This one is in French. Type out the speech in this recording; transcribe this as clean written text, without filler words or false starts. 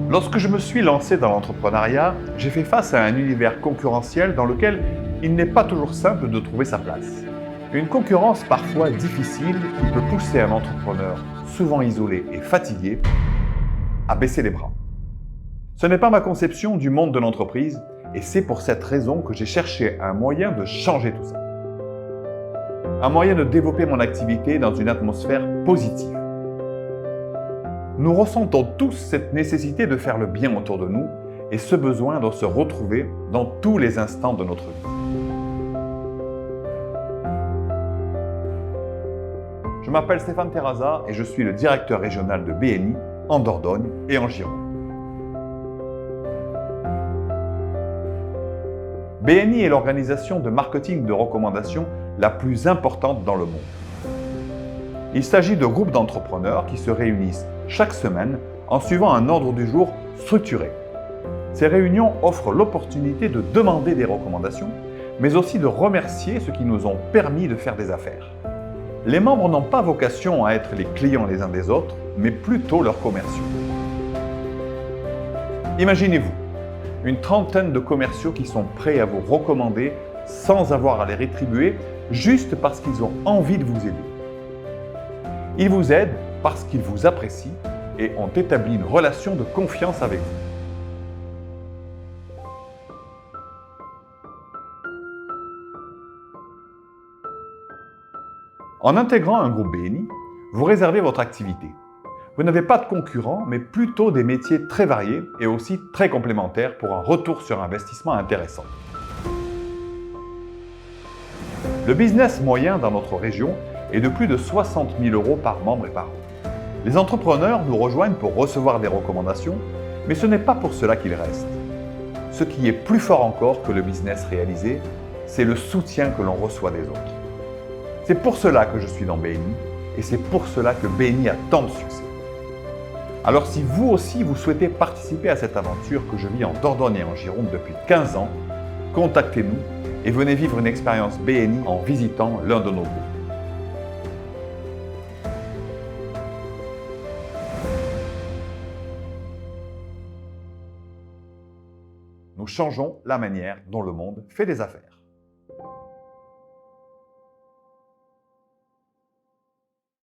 Lorsque je me suis lancé dans l'entrepreneuriat, j'ai fait face à un univers concurrentiel dans lequel il n'est pas toujours simple de trouver sa place. Une concurrence parfois difficile qui peut pousser un entrepreneur, souvent isolé et fatigué, à baisser les bras. Ce n'est pas ma conception du monde de l'entreprise et c'est pour cette raison que j'ai cherché un moyen de changer tout ça. Un moyen de développer mon activité dans une atmosphère positive. Nous ressentons tous cette nécessité de faire le bien autour de nous et ce besoin doit se retrouver dans tous les instants de notre vie. Je m'appelle Stéphane Terraza et je suis le directeur régional de BNI en Dordogne et en Gironde. BNI est l'organisation de marketing de recommandation la plus importante dans le monde. Il s'agit de groupes d'entrepreneurs qui se réunissent chaque semaine en suivant un ordre du jour structuré. Ces réunions offrent l'opportunité de demander des recommandations, mais aussi de remercier ceux qui nous ont permis de faire des affaires. Les membres n'ont pas vocation à être les clients les uns des autres, mais plutôt leurs commerciaux. Imaginez-vous, une trentaine de commerciaux qui sont prêts à vous recommander sans avoir à les rétribuer, juste parce qu'ils ont envie de vous aider. Ils vous aident parce qu'ils vous apprécient et ont établi une relation de confiance avec vous. En intégrant un groupe BNI, vous réservez votre activité. Vous n'avez pas de concurrents, mais plutôt des métiers très variés et aussi très complémentaires pour un retour sur investissement intéressant. Le business moyen dans notre région est de plus de 60 000 € par membre et par an. Les entrepreneurs nous rejoignent pour recevoir des recommandations, mais ce n'est pas pour cela qu'ils restent. Ce qui est plus fort encore que le business réalisé, c'est le soutien que l'on reçoit des autres. C'est pour cela que je suis dans BNI et c'est pour cela que BNI a tant de succès. Alors si vous aussi vous souhaitez participer à cette aventure que je vis en Dordogne et en Gironde depuis 15 ans, contactez-nous et venez vivre une expérience BNI en visitant l'un de nos groupes. Nous changeons la manière dont le monde fait des affaires.